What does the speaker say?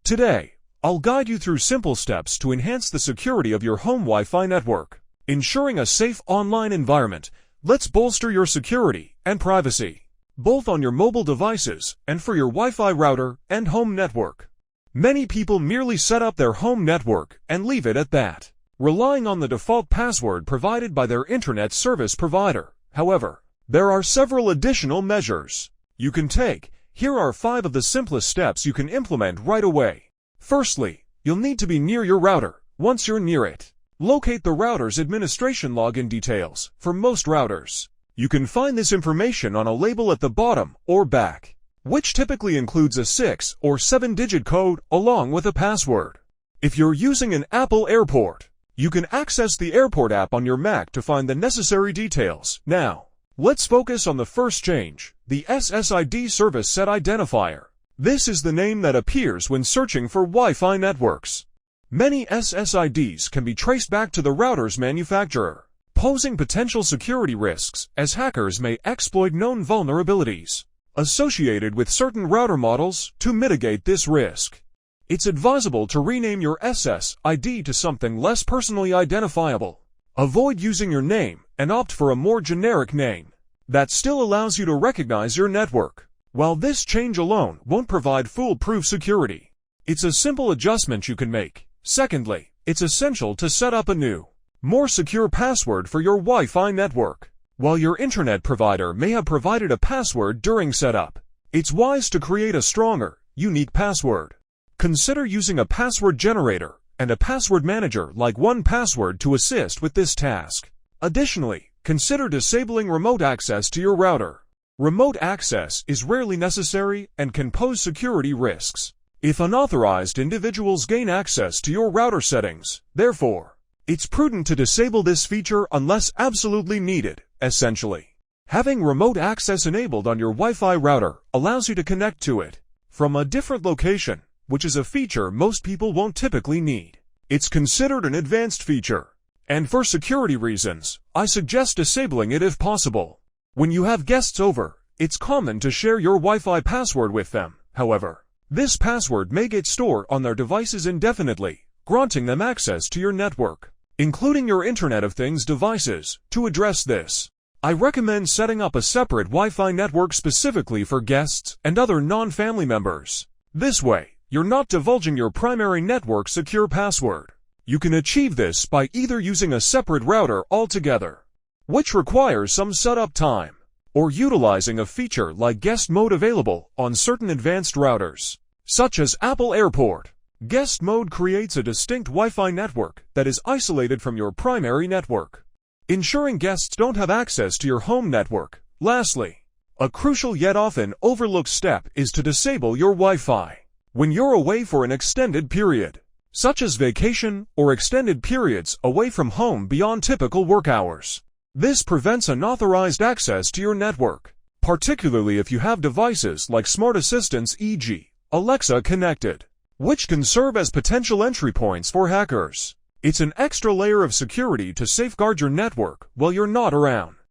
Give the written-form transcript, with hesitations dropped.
Today, I'll guide you through simple steps to enhance the security of your home Wi-Fi network. Ensuring a safe online environment, let's bolster your security and privacy, both on your mobile devices and for your Wi-Fi router and home network. Many people merely set up their home network and leave it at that, relying on the default password provided by their internet service provider. However, there are several additional measures you can take. Here are 5 of the simplest steps you can implement right away. Firstly, you'll need to be near your router. Once you're near it, locate the router's administration login details. For most routers, you can find this information on a label at the bottom or back, which typically includes a 6 or 7-digit code along with a password. If you're using an Apple Airport, you can access the Airport app on your Mac to find the necessary details. Now, let's focus on the first change, the SSID service set identifier. This is the name that appears when searching for Wi-Fi networks. Many SSIDs can be traced back to the router's manufacturer, posing potential security risks as hackers may exploit known vulnerabilities associated with certain router models. To mitigate this risk, it's advisable to rename your SSID to something less personally identifiable. Avoid using your name and opt for a more generic name that still allows you to recognize your network. While this change alone won't provide foolproof security, it's a simple adjustment you can make. Secondly, it's essential to set up a new, more secure password for your Wi-Fi network. While your internet provider may have provided a password during setup, it's wise to create a stronger, unique password. Consider using a password generator and a password manager like 1Password to assist with this task. Additionally, consider disabling remote access to your router. Remote access is rarely necessary and can pose security risks if unauthorized individuals gain access to your router settings. Therefore, it's prudent to disable this feature unless absolutely needed. Essentially, having remote access enabled on your Wi-Fi router allows you to connect to it from a different location, which is a feature most people won't typically need. It's considered an advanced feature, and for security reasons, I suggest disabling it if possible. When you have guests over, it's common to share your Wi-Fi password with them. However, this password may get stored on their devices indefinitely, granting them access to your network, including your Internet of Things devices. To address this, I recommend setting up a separate Wi-Fi network specifically for guests and other non-family members. This way, you're not divulging your primary network secure password. You can achieve this by either using a separate router altogether, which requires some setup time, or utilizing a feature like guest mode available on certain advanced routers, such as Apple Airport. Guest mode creates a distinct Wi-Fi network that is isolated from your primary network, ensuring guests don't have access to your home network. Lastly, a crucial yet often overlooked step is to disable your Wi-Fi when you're away for an extended period, such as vacation or extended periods away from home beyond typical work hours. This prevents unauthorized access to your network, particularly if you have devices like smart assistants, e.g., Alexa connected, which can serve as potential entry points for hackers. It's an extra layer of security to safeguard your network while you're not around.